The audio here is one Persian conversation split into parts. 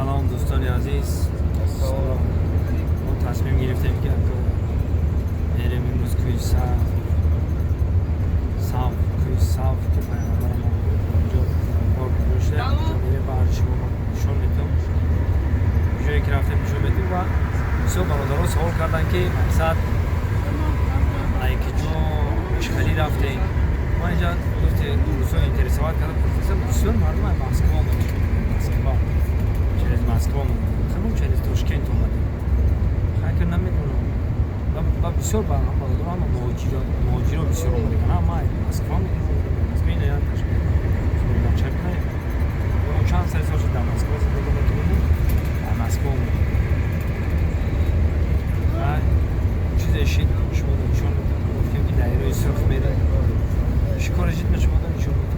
سلام دوستان عزیز. ما تصمیم گرفتیم که بریم امروز کوی صاف که پیغمبر ما اونجا پاک گذاشته، اونجا بریم برای شما نشون میدم. جایی که رفتیم نشون میدیم و بسیار برادرها سوال کردن که مقصد اینکه جا اشغالی رفتیم. ما اینجا دوستان انترسوات کردم بسیار مردم از مسکو آمدیم. через Москву خمون через Тошкент اومدیم. خاطر نمیدونم و بسیار با هم بودم اما مهاجرا بسیار اومدیم. ما مسکو میگیم از میلیون تشکیل ما چک کنیم. ما چند سال شد در مسکو زندگی میکنیم. در مسکو اومدیم. چیز شید شما چون گفتیم که دایره سرخ میره. شکار جدی نشما نشون میدم.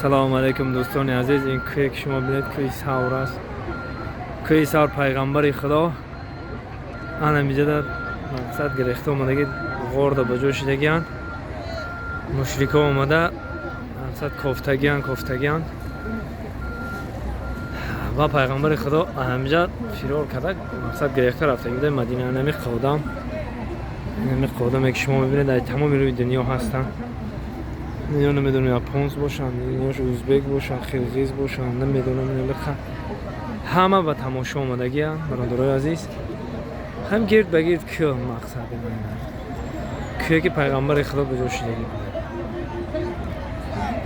سلام علیکم دوستان عزیز. این کوی که شما بینید کوی ساور است. کوی ساور پیغمبر خدا. آن اینجا در مقصد گرفته اومده غور به جوش شدگیان. مشرکا اومده مقصد کوفتگیان و پیغمبر خدا همینجا فرار کرده مقصد گرفته رفته بوده مدینه. نمی قدم که شما میبینید در تمام روی دنیا هستن. یا نمیدونم یاپونز باشن یا ازبک باشن قرقیز باشن نمیدونم همه به تماشا آمدگی هم برادرای عزیز. هم گرد بگیرد که مقصد من که پیغمبر خدا به جا شدگی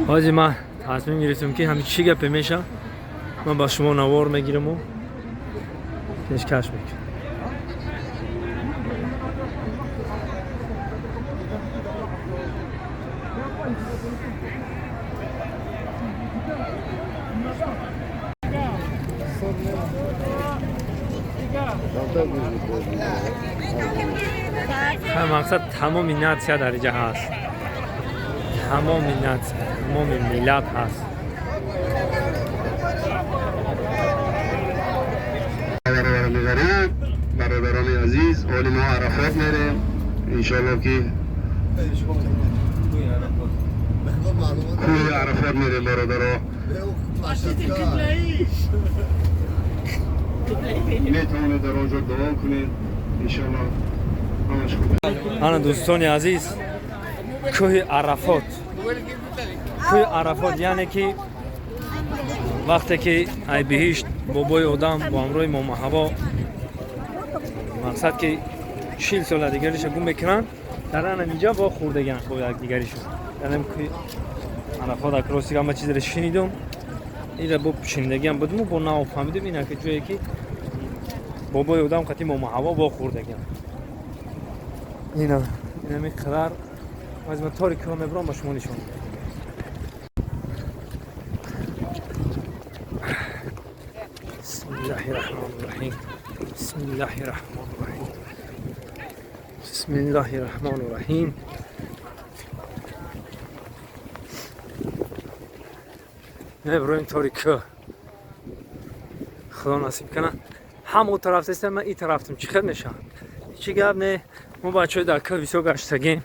حاجی من تصمیم گرفتم که همین چی گپ میشه من با شما نوار میگیرم و پیشکش میکنم. مقصد تمام ناتسیا در اینجا هست. تمام ناتسیا تمام ملت هست. برادران عزیز حال ما عرفات میریم انشالله که کوی عرفات میریم برادرها. میتونید در اونجا دعا کنید انشالله. آن دوستان عزیز کوه عرفات یعنی که وقتی که ای بهشت بابای آدم با همراه ماما حوا مقصد که 40 سال دیگرش گم میکنن در آن اینجا با خوردگان با یک دیگریشون در این کوه عرفات اکراسی که همه چیز رو شنیدم این با شنیدگی هم بودم و با نام فهمیدم اینه که جایی که بابای آدم قطعی ماما حوا با خوردگان اینا میقرار از من تاریک رو میبرم با شما نشون میدم. بسم الله الرحمن الرحیم. بسم الله الرحمن الرحیم. بسم الله الرحمن الرحیم. میبرم تاریک خدا نصیب کنه. همون طرف هستم من این طرفتم چیکار نشان چی گپ نه. ما بچه‌های در کوه بسیار گشتگیم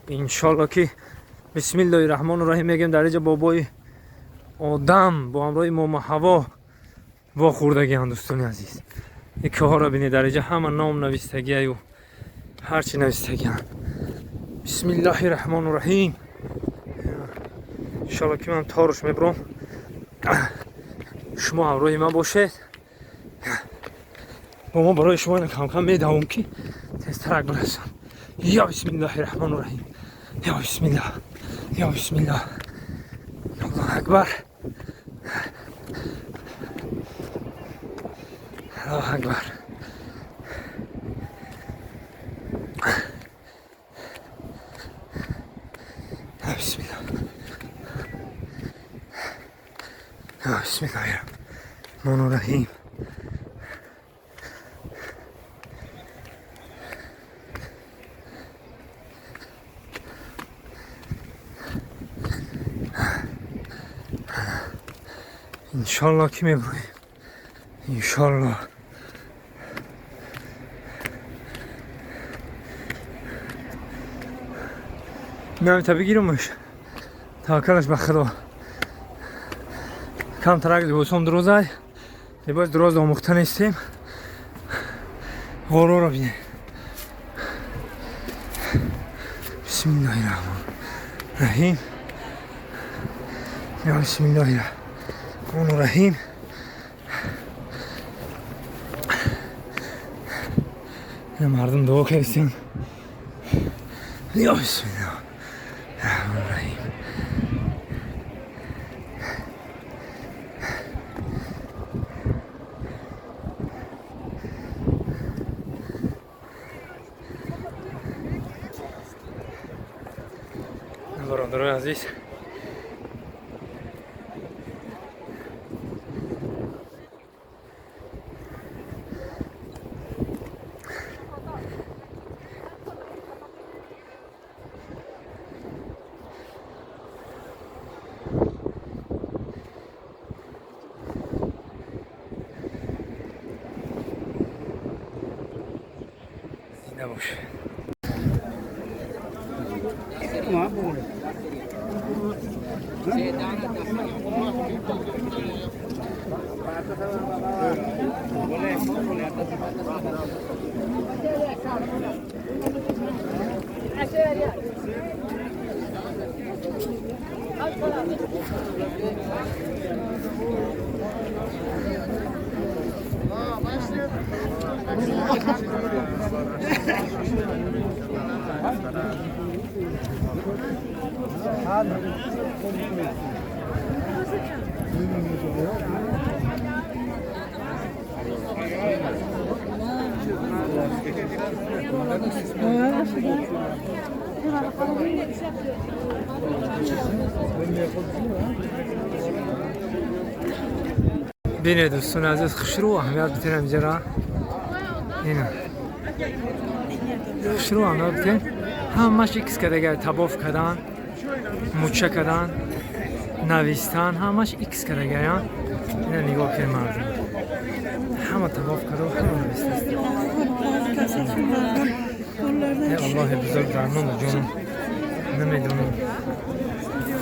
انشالله که بسم الله الرحمن الرحیم میگیم در اینجا بابای آدم با همراه ماما حوا وا خوردگی هم دوستان عزیز. این که ها را بینید در اینجا همه نام نویستگی و هرچی نویستگی هم. بسم الله الرحمن الرحیم. انشالله که من تاروش میبرم شما همراه من باشید. با ما برای شما کم کم میدوم که تسترک برسم. یا بسم الله الرحمن الرحیم. یا بسم الله. یا بسم الله. الله اکبر. Allahu Akbar. Bismillah. Bismillahirrahmanirrahim. İnşallah kim İbrahim? İnşallah. نه تا بگیرم باش تا کلش بخدا کم ترک لباسم درازه لباس دراز آموخته نیستیم غارو را بینه بسم الله الرحمن الرحیم یا بسم الله الرحمن الرحیم یا مردم دعا کردیم یا بسم الله الرحمن الرحیم برادران عزیز نباش بینه دوستان عزیز خوشرو اهمیت بتونم جرا اینه خوشرو اهمیت بتون همش ایکس کردگه تباف کردن موچه کردن نویستن همش ایکس کردگه یا اینه نگاه که مردم همه تباف کرده و همه نویسته الله بزرگ در نام جانم نمیدونم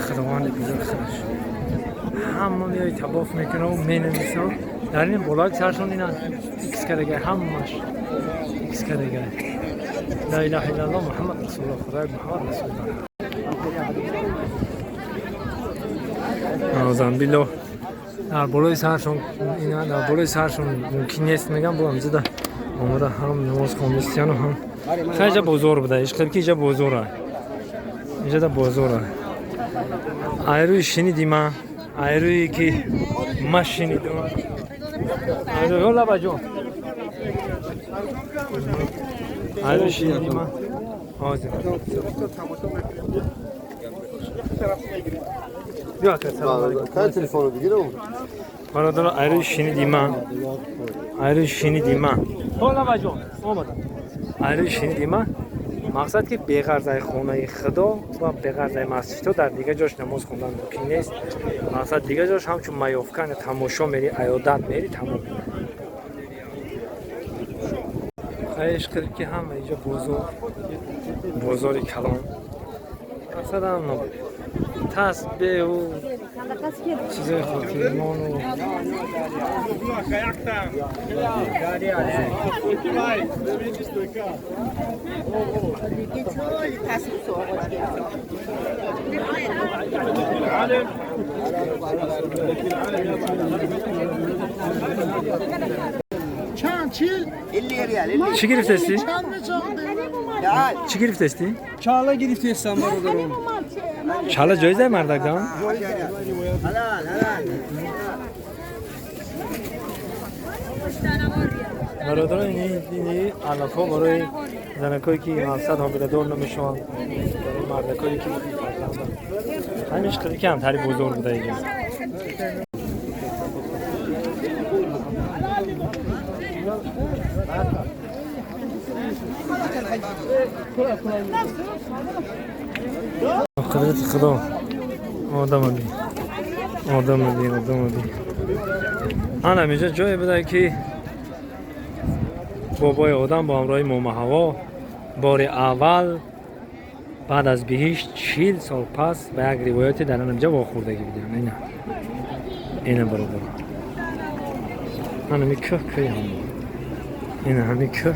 خداوند بزرگ خودش همه میای تباف میکنه و مینویسن در این بلاک سرشون اینا ایکس کردگه همش ایکس کردگه لا اله الا الله محمد رسول الله خدای محمد رسول الله آزان بیلو در بالای سرشون اینا در بالای سرشون ممکن نیست میگم با همزده آمده هم نماز خواندستیان هم خیلی بزرگ بوده عشق که اینجا بزرگه اینجا دا بزرگه ایروی شنیدیم ایروی که ما شنیدیم ایروی هلا بجون ایروی شنیدیم آزم بیا که سلام علیکم تلفنو بگیرم برادر ایروی شنیدیم ایروی شنیدیم هلا بجون آمد ایروی شنیدیم مقصد که بغرض خونه خدا و بغرض مسجد در دیگه جاش نماز خوندن ممکن نیست مقصد دیگه جاش همچون میافکن تماشا میری عیادت میری تمام خواهش کرد که هم اینجا بازار کلان مقصد هم تسبیح و چیزای خاطرمان و چند چی؟ 50 ريال چی گرفتستی؟ تعال چی گرفتستی؟ Çağla girip testten var odanın. چالا جایزه مردکان؟ حلال حلال برادران اینی علفا برای زنکایی که مقصد حامله دار نمیشون، برای مردکایی که همینش خیلی کمتری بزرگ بوده ایگه. خدمت خدا آدم بی آن همیشه جای بده که بابای آدم با همراه ماما هوا بار اول بعد از بهشت 40 سال پس به یک روایتی در اینجا واخوردگی بودن. اینه برادر همین که همون اینه همین که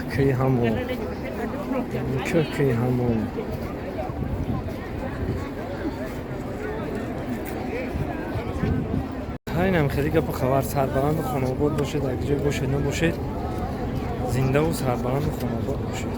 همون این هم خیلی که خبر سربلند خانواباد باشید، اگه جای باشید نباشید زنده و سربلند خانواباد باشید.